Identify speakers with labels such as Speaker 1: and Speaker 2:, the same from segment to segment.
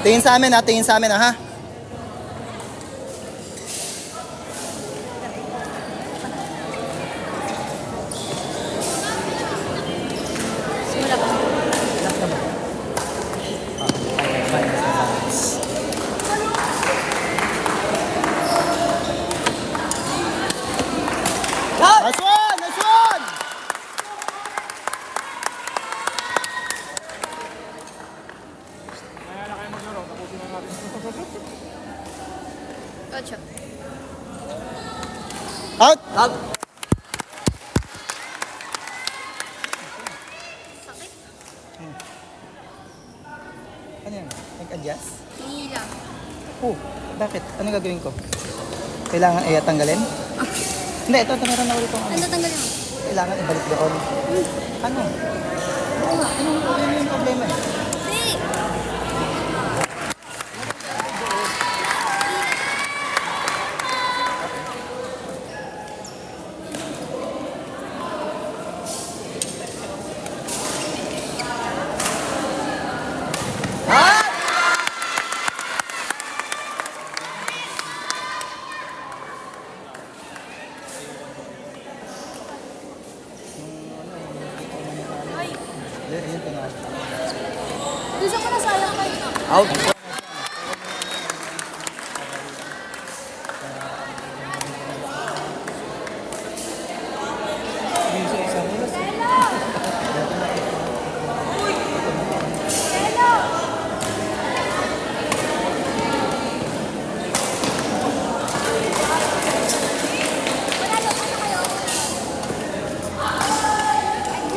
Speaker 1: Tingin sa amin ha, tingin sa amin ha.
Speaker 2: Simula pa.
Speaker 1: Nice one! Nice one!
Speaker 2: Ocho.
Speaker 1: Out!
Speaker 3: Out.
Speaker 2: Sakit.
Speaker 1: Ano yan? Nag-adjust?
Speaker 2: Hindi lang.
Speaker 1: Oh, bakit? Ano gagawin ko? Kailangan tanggalin? Hindi, ito meron na ulit itong ano.
Speaker 2: Ano tanggalin mo?
Speaker 1: Kailangan ibalik doon. Ano? Oo nga, ano yung problema eh?
Speaker 2: Hindi. Ay,
Speaker 1: Yun pa nga.
Speaker 2: gusto ko na sayang kayo.
Speaker 3: Out.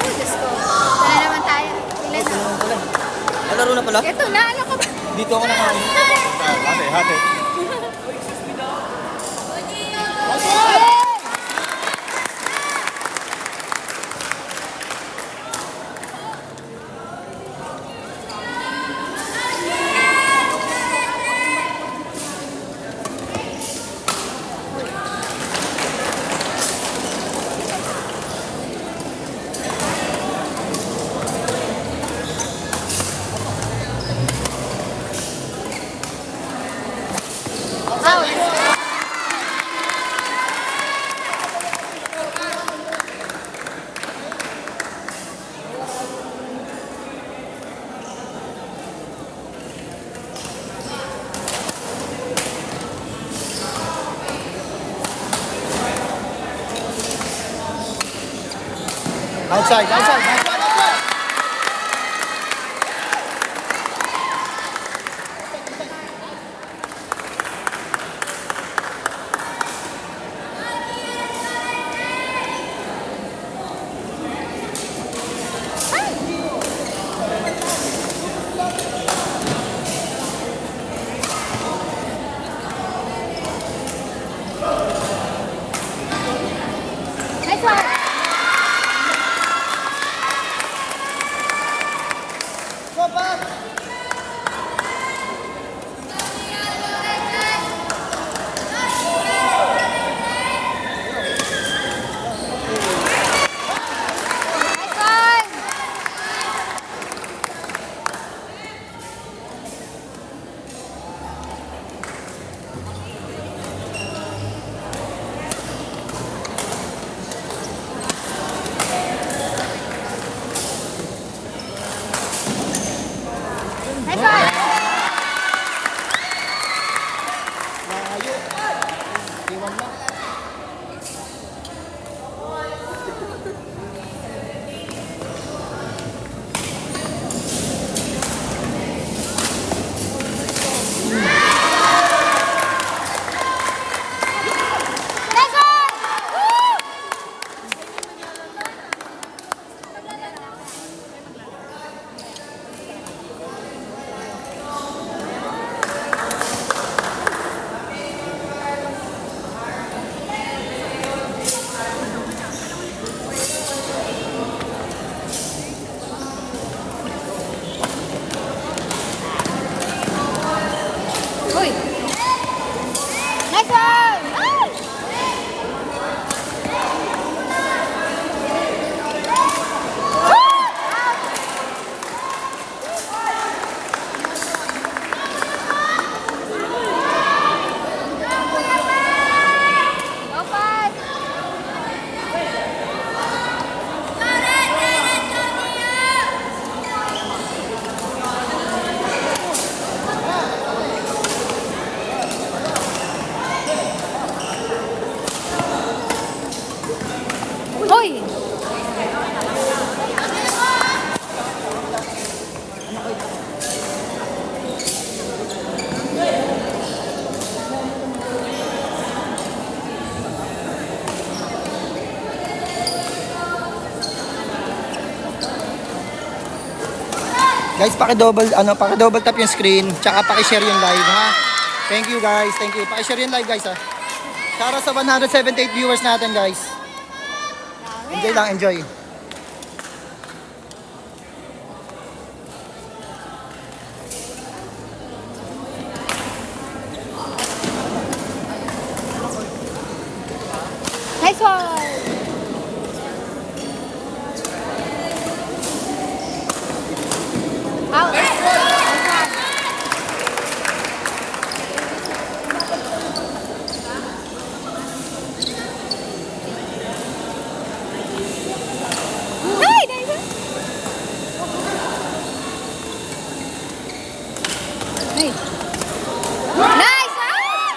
Speaker 2: Ay, Diyos ko. Tara naman tayo. Ilan na?
Speaker 3: Laro na pala?
Speaker 2: Ito na, ano ka ba?
Speaker 1: Dito ako nakain. Hati, hati.
Speaker 2: Out.
Speaker 1: Outside, outside, outside, outside.
Speaker 2: Nice one.
Speaker 1: Guys, paki-double tap yung screen, tsaka paki-share yung live, ha? Thank you, guys. Thank you. Paki-share yung live, guys, ha? Para sa 178 viewers natin, guys. Enjoy lang, enjoy.
Speaker 2: Nice one! Out! Hey, nice one! Hey. Nice one!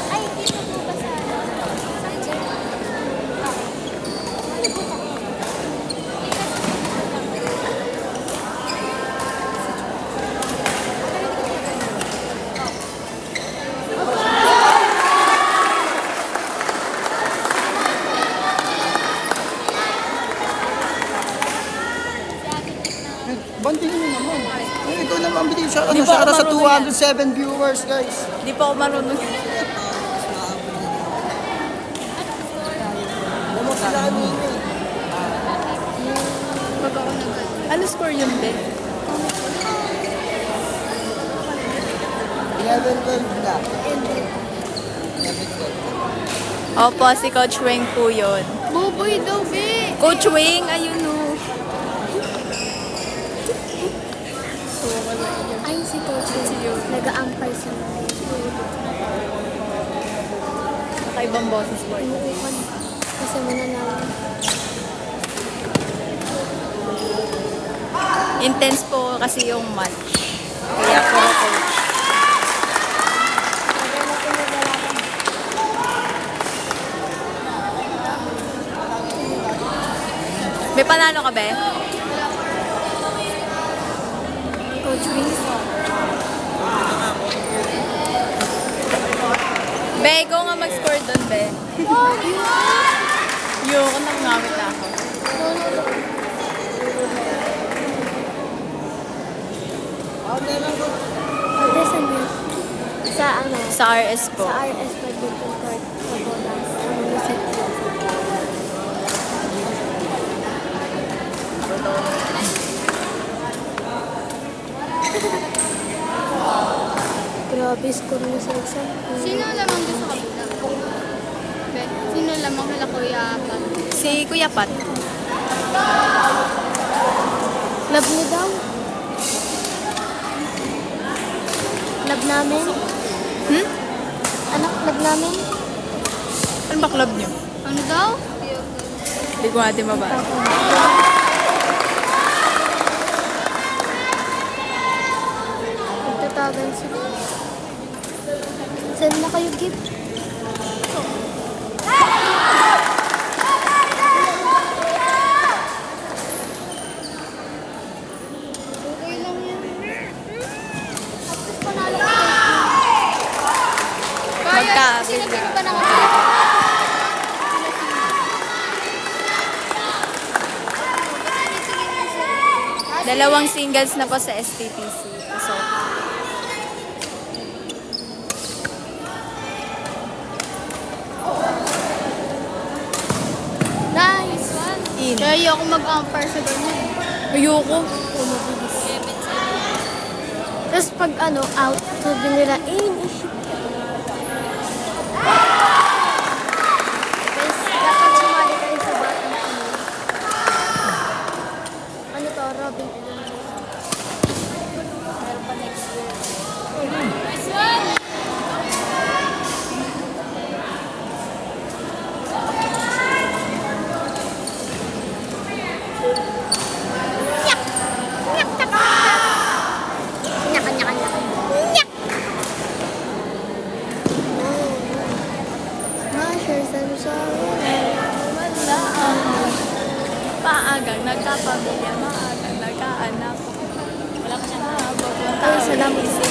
Speaker 2: Ay, dito po ba sa...
Speaker 1: Banting mo naman. Ay, ikaw naman, bitin siya.
Speaker 3: Di
Speaker 1: Ano,
Speaker 3: ba
Speaker 1: siya
Speaker 3: ako
Speaker 1: sa
Speaker 3: marunong
Speaker 1: 207 viewers, guys.
Speaker 3: Di pa ako marunong.
Speaker 2: Pag ako nag...
Speaker 3: Ano score yun, Be?
Speaker 1: 11-12 na.
Speaker 3: Opo, si Coach Wing po yun.
Speaker 2: Buboy daw, be!
Speaker 3: Coach Wing, ayun o.
Speaker 2: Ay, si Coach yun. Nag-aampay sa mga.
Speaker 3: Kakaibang boses po.
Speaker 2: Kasi mananalo.
Speaker 3: Intense po kasi yung match. Kaya po coach. May panalo ka, Be?
Speaker 2: Coach Wings.
Speaker 3: Be, ikaw nga mag-score doon, Be. Yung, nangangawit na ako.
Speaker 2: Saan yun? Sa ano?
Speaker 3: Sa RS po.
Speaker 2: Sa RS Badminton Court. Sa Bolas. Sa municipio. Grabe, score niya sa exam.
Speaker 4: Sino lamang doon sa kabila? Sino lamang kala Kuya Pat?
Speaker 3: Si Kuya Pat.
Speaker 2: Love mo daw. Love namin. Anak, love namin.
Speaker 3: Ano ba club niyo?
Speaker 4: Ano daw?
Speaker 3: Hindi ko natin mabasa.
Speaker 2: Magtatagan sila. Send na kayo gift. Okay lang yan. Tapos panalo ko.
Speaker 3: Magkabig
Speaker 2: Sino
Speaker 3: na.
Speaker 2: pa na
Speaker 3: Dalawang singles na po sa STTC. So,
Speaker 2: Nice one.
Speaker 3: in.
Speaker 4: Kaya ayoko mag-umpire sa ganyan.
Speaker 3: Ayoko.
Speaker 2: Tapos pag out, sabi nila, Guys, dapat sumali kayo sa batang ano to, Robin. Meron pa next year. Nyaka, nyaka, nyaka. Nyak! Masher,
Speaker 3: Maagang nagkapamilya, maagang nagkaanak. Wala ko siyang habang.
Speaker 2: Ay, salamat sa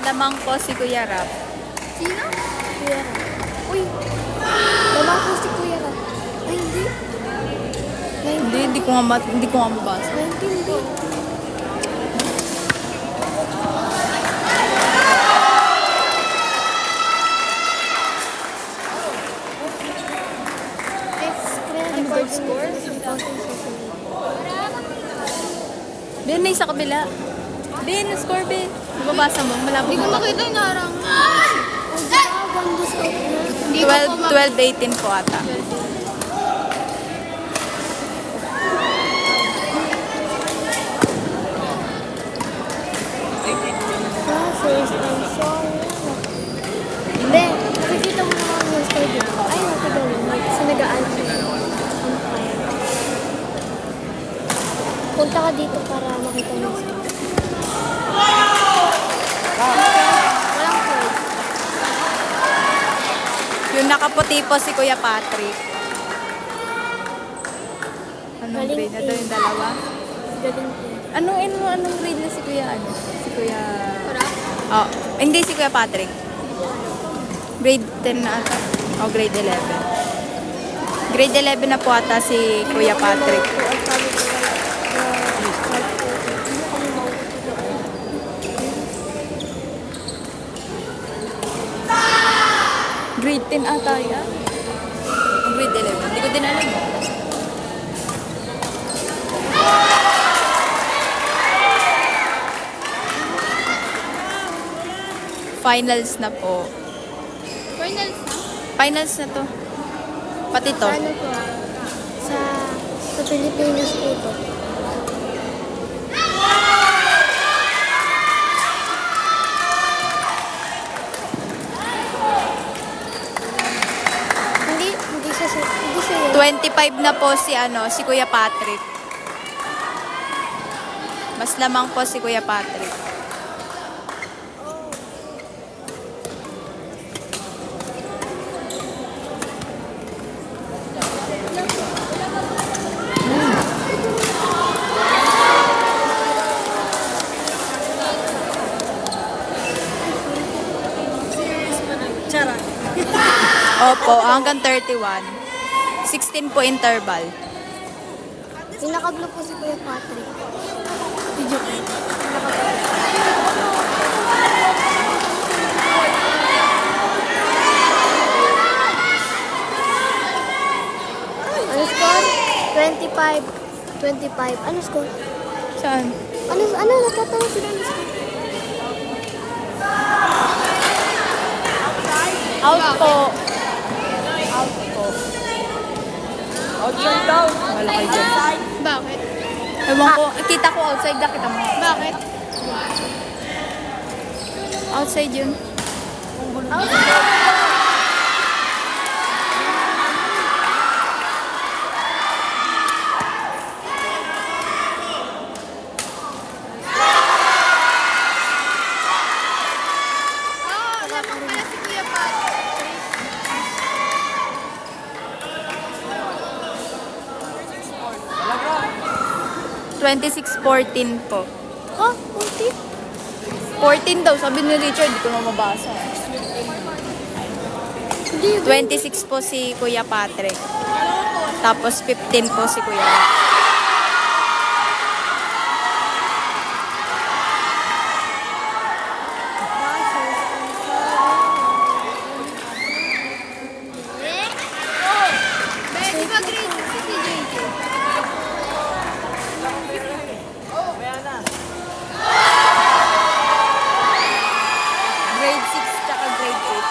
Speaker 3: Lamang po si Kuya Rap.
Speaker 2: Sino? Kuya Ram. Uy! Lamang po si Kuya Ram. Ay, hindi.
Speaker 3: Hindi ko nga mabasa.
Speaker 2: 19 din. Ano ba score?
Speaker 3: Ben, may sa kabila. Ben, score, Ben. Nababasa mo, malabo
Speaker 4: Hindi ko
Speaker 3: mo.
Speaker 4: makita yung narang.
Speaker 3: 12-18 po ata.
Speaker 2: First time song. Hindi, nakikita mo naman yung score dito. Ay, nakagaling. Sinagaan. Punta ka dito para makita mo yung score. Walang score.
Speaker 3: Yung nakaputi po si Kuya Patrick. Anong
Speaker 2: Galing
Speaker 3: grade na daw yung dalawa?
Speaker 2: Galing po.
Speaker 3: Anong grade na si Kuya Si Kuya... Oh, hindi si Kuya Patrick. Grade 10 na ata. Oh, grade 11. Grade 11 na po ata si Kuya Patrick. Grade 10 ata yan. O grade 11. Hindi ko din alam. Finals na po.
Speaker 4: Finals na?
Speaker 3: Finals na to. Pati to.
Speaker 2: Ano po? Sa Pilipinas po ito. Hindi siya yun.
Speaker 3: 25 na po si Kuya Patrick. Mas lamang po si Kuya Patrick. Opo, hanggang 31. 16 po interval.
Speaker 2: Pinaka-blue po si Kuya Patrick. Video ko. Ano score? 25. 25. Ano score?
Speaker 3: Saan?
Speaker 2: Ano? Nagkatawa sila ng score.
Speaker 3: Out po. Out po.
Speaker 1: Outside daw.
Speaker 3: Wala kayo dyan.
Speaker 4: Bakit?
Speaker 3: Ewan ko, kita ko outside na kita mo.
Speaker 4: Bakit?
Speaker 3: Outside yun.
Speaker 4: Lamang pala si Kuya Pat.
Speaker 3: 26-14 po.
Speaker 2: Oh, puti.
Speaker 3: 14 daw, sabi ni Richard, di ko na mabasa.
Speaker 2: Hindi,
Speaker 3: 26 po si Kuya Patrick. Tapos 15 po si Kuya Rob.
Speaker 4: Dahil di ba grade si JJ?
Speaker 3: Grade 6 tsaka grade 8.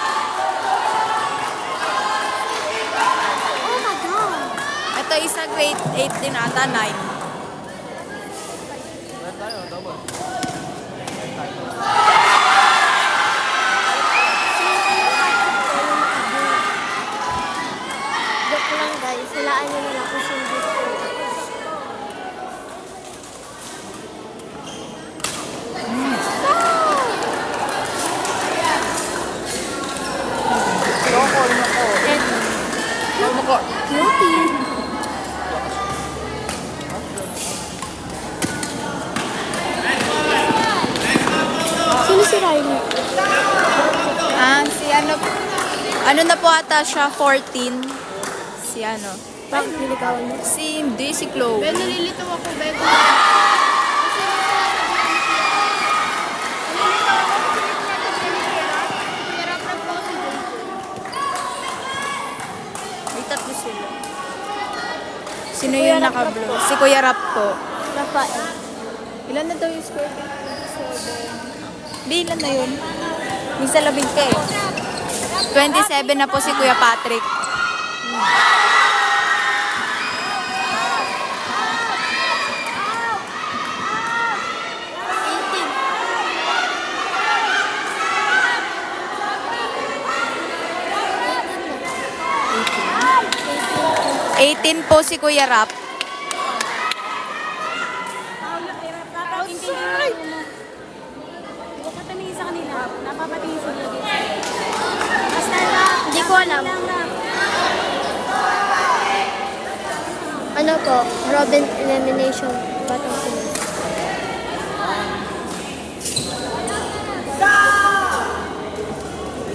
Speaker 2: Oh my God.
Speaker 3: Ito isa grade 8 din ata, 9.
Speaker 2: Joke lang guys. Hulaan nyo na lang kung sino gusto. Beauty. Sino si Riley?
Speaker 3: Ah, si ano na po ata siya, 14. Si ano,
Speaker 2: Bakit niligawan mo?
Speaker 3: hindi, si Chloe.
Speaker 4: Ben, nalilito ako, Ben. Kasi nalilito ako kasi nagsasabi ni Kuya Rap. Kuya Rap na po si JJ.
Speaker 3: May tatlo sila. Sino yung naka-blue? Si Kuya Rap po.
Speaker 2: Rafael.
Speaker 3: Ilan na daw yung score? Di, ilan na yun? Minsan 11 ka eh. 27 na po si Kuya Patrick.
Speaker 2: Eighteen.
Speaker 3: 18 po si Kuya Rap.
Speaker 2: Outside! Papatingin sa kanila. Napapatingin sa kanila. Basta na. Hindi ko alam. Ano po? Robin elimination. Batang sunod.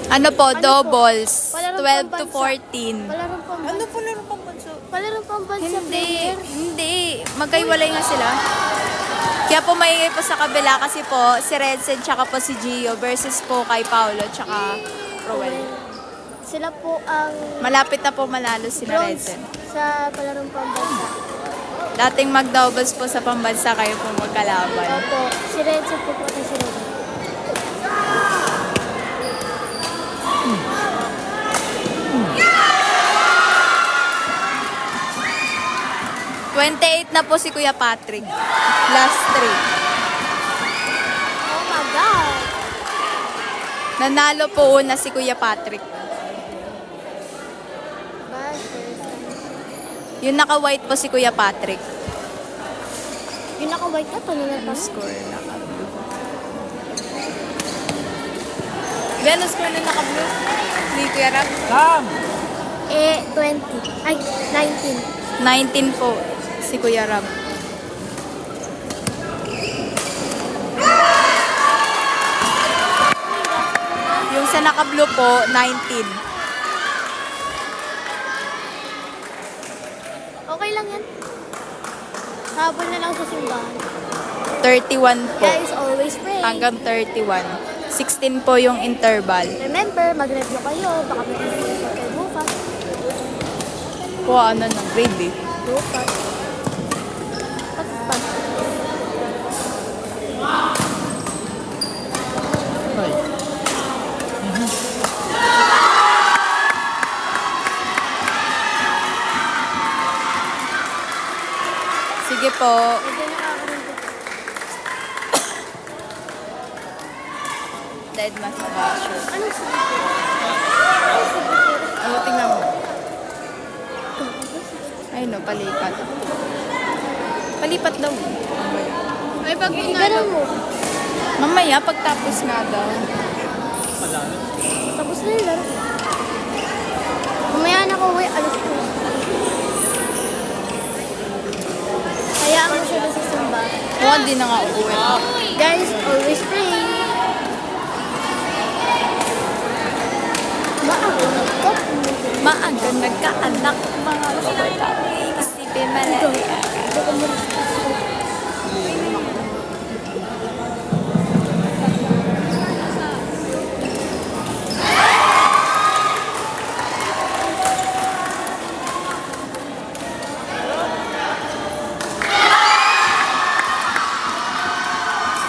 Speaker 3: Ano po, doubles.
Speaker 2: Palarong
Speaker 3: 12 to
Speaker 2: pambansa.
Speaker 3: 14.
Speaker 2: Palarong pambansa.
Speaker 3: Ano po laro pang banso?
Speaker 2: Palarong pambansa.
Speaker 3: Hindi,
Speaker 2: player.
Speaker 3: hindi. Magkaiwalay nga sila. Kaya po maingay po sa kabila kasi po si Redsen tsaka po si Gio versus po kay Paolo tsaka Roel.
Speaker 2: Sila po ang
Speaker 3: Malapit na po manalo si
Speaker 2: bronze
Speaker 3: Redsen.
Speaker 2: sa palarong pambansa.
Speaker 3: Dating mag-doubles po sa pambansa kayo po magkalaban.
Speaker 2: Opo. Si Redson po po si Redson.
Speaker 3: Oh 28 na po si Kuya Patrick. Last 3.
Speaker 2: Oh my God!
Speaker 3: Nanalo po una si Kuya Patrick.
Speaker 2: Bashers.
Speaker 3: Yung naka-white po si Kuya Patrick.
Speaker 2: Yung naka-white na, paano na pa?
Speaker 3: Score naka-blue. Gano'n score na naka-blue? Ni Kuya Rap?
Speaker 2: 20. Ay, 19.
Speaker 3: 19 po si Kuya Rab. Yung sa naka-blue po, 19.
Speaker 2: Okay lang yan. Habol na lang sa simbahan.
Speaker 3: 31 po.
Speaker 2: Guys, always pray.
Speaker 3: Hanggang 31. 16 po yung interval.
Speaker 2: Remember, mag-review kayo. Baka may information kayo bukas.
Speaker 3: Po ano na, grade eh.
Speaker 2: Bukas. Pat.
Speaker 3: Sige po.
Speaker 2: Medyo nakakaroon.
Speaker 3: Dead mas basher.
Speaker 2: Anong sige?
Speaker 3: Ano, tingnan mo. Ay no, palipat. Palipat daw.
Speaker 4: Ay, pag
Speaker 2: Ganun mo.
Speaker 3: Mamaya, pagtapos nga daw.
Speaker 2: Tapos na yung laro. Mamaya na ko uwi, alas ko. Hayaan mo siya sa Samba.
Speaker 3: Mukhang di na nga uuwi.
Speaker 2: Guys, always pray.
Speaker 3: Maaga nagkaanak mga kapatid. Isipin malaya.
Speaker 2: Ito ko muna.